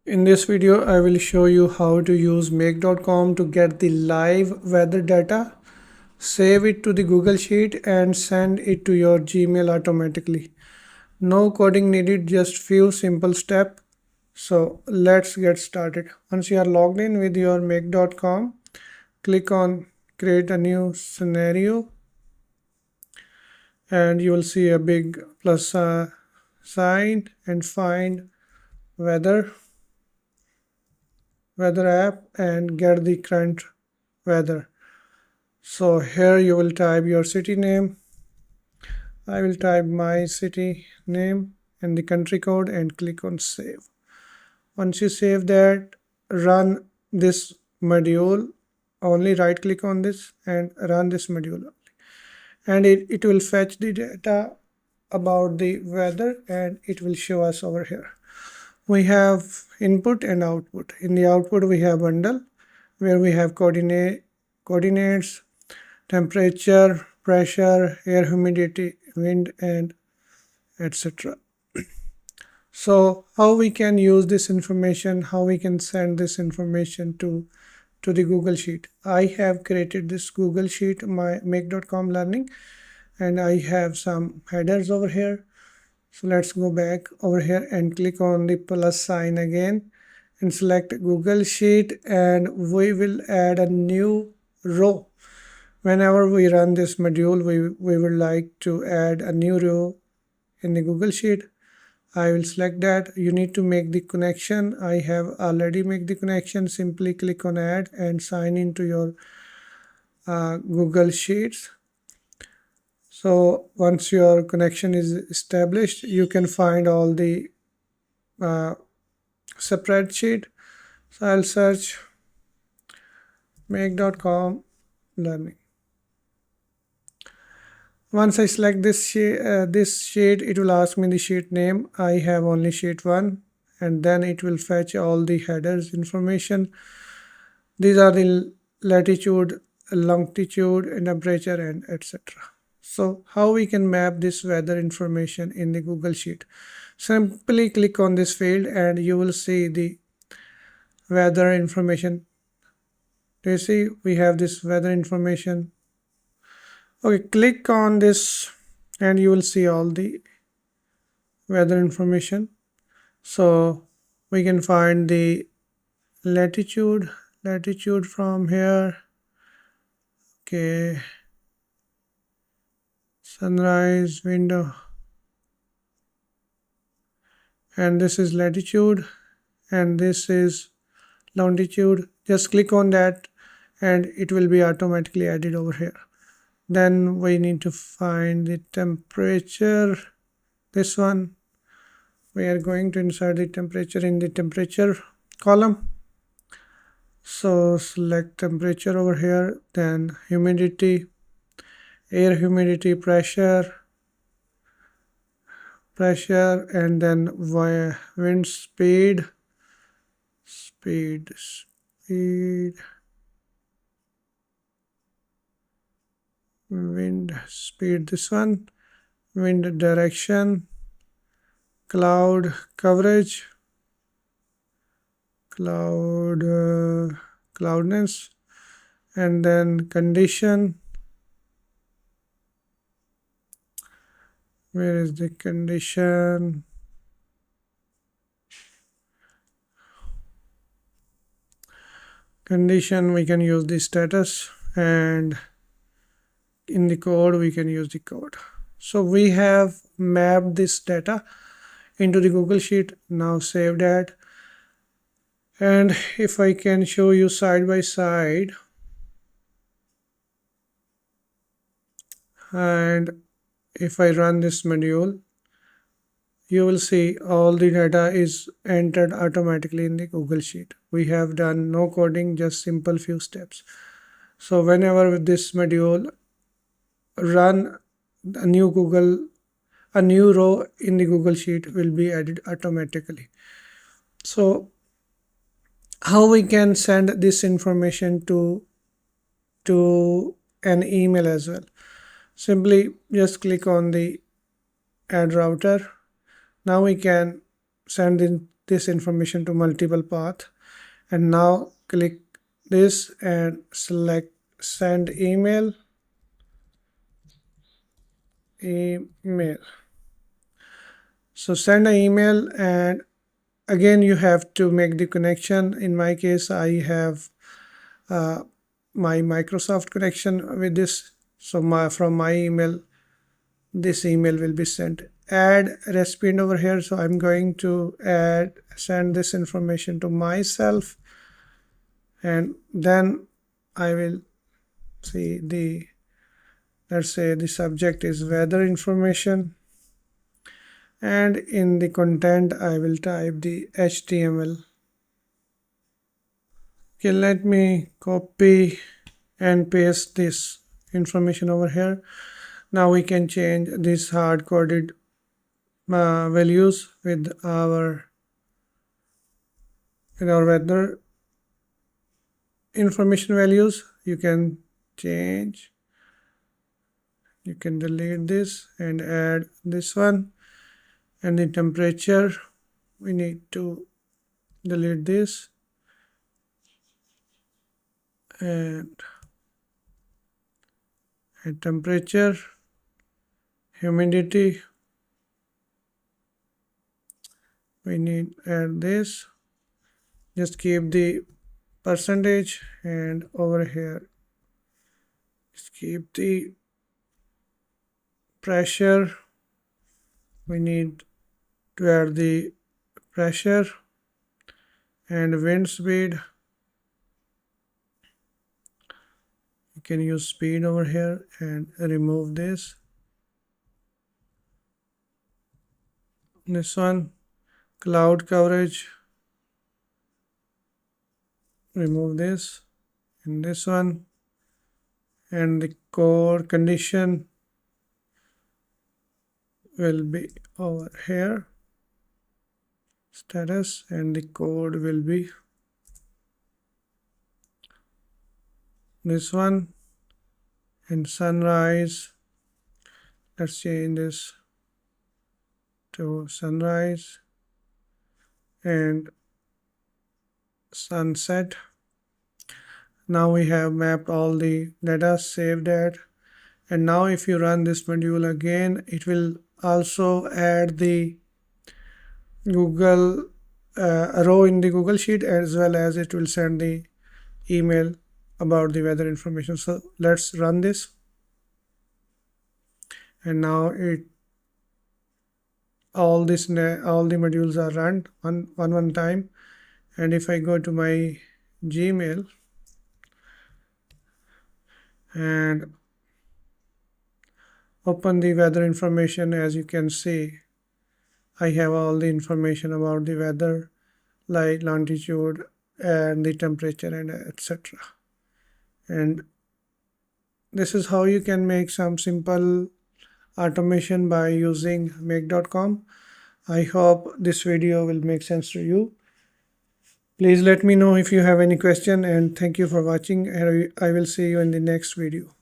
In this video, I will show you how to use make.com to get the live weather data, save it to the Google Sheet and send it to your Gmail automatically. No coding needed, just few simple steps. So let's get started. Once you are logged in with your make.com, click on create a new scenario and you will see a big plus sign and find weather app and get the current weather. So here you will type your city name. I will type my city name and the country code and click on save. Once you save that, run this module. Only right click on this and run this module and it will fetch the data about the weather and it will show us over here. We have input and output. In the output we have bundle where we have coordinates, temperature, pressure, air humidity, wind, and etc. So how we can use this information, how we can send this information to the Google Sheet. I have created this Google Sheet, my make.com learning, and I have some headers over here. So let's go back over here and click on the plus sign again and select Google Sheet, and we will add a new row. Whenever we run this module, we would like to add a new row in the Google Sheet. I will select that. You need to make the connection. I have already made the connection. Simply click on add and sign into your Google Sheets. So once your connection is established, you can find all the spreadsheet. So I'll search make.com learning. Once I select this sheet, it will ask me the sheet name. I have only sheet 1, and then it will fetch all the headers information. These are the latitude, longitude, and temperature, and etc. So how we can map this weather information in the Google Sheet? Simply click on this field and you will see the weather information. Do you see we have this weather information? Okay, click on this and you will see all the weather information. So we can find the latitude from here. Okay, sunrise window, and this is latitude and this is longitude. Just click on that and it will be automatically added over here. Then we need to find the temperature. This one, we are going to insert the temperature in the temperature column. So select temperature over here, then humidity, air humidity, pressure, and then wind speed, wind speed, this one, wind direction, cloud coverage, cloudness, and then condition. Where is the condition? Condition, we can use the status, and in the code we can use the code. So we have mapped this data into the Google Sheet. Now save that, and if I can show you side by side, and if I run this module, you will see all the data is entered automatically in the Google Sheet. We have done no coding, just simple few steps. So whenever with this module run, a new row in the Google Sheet will be added automatically. So how we can send this information to an email as well? Simply just click on the add router. Now we can send this information to multiple path. And now click this and select send email. So send an email, and again you have to make the connection. In my case, I have my Microsoft connection with this, so from my email this email will be sent. Add recipient over here, so I'm going to send this information to myself, and then I will see let's say the subject is weather information, and in the content I will type the HTML. Okay, let me copy and paste this information over here. Now we can change these hard-coded values with our weather information values. You can change, you can delete this and add this one, and the temperature we need to delete this, and temperature, humidity we need add this. Just keep the percentage, and over here just keep the pressure. We need to add the pressure and wind speed. You can use speed over here and remove this one. Cloud coverage, remove this, and this one, and the core condition will be over here, status, and the code will be this one. And sunrise, let's change this to sunrise, and sunset. Now we have mapped all the data, saved that, and now if you run this module again, it will also add the Google row in the Google Sheet, as well as it will send the email about the weather information. So let's run this, and now all the modules are run one time. And if I go to my Gmail and open the weather information, as you can see, I have all the information about the weather, like longitude and the temperature and etc. And this is how you can make some simple automation by using make.com. I hope this video will make sense to you. Please let me know if you have any question, and thank you for watching, and I will see you in the next video.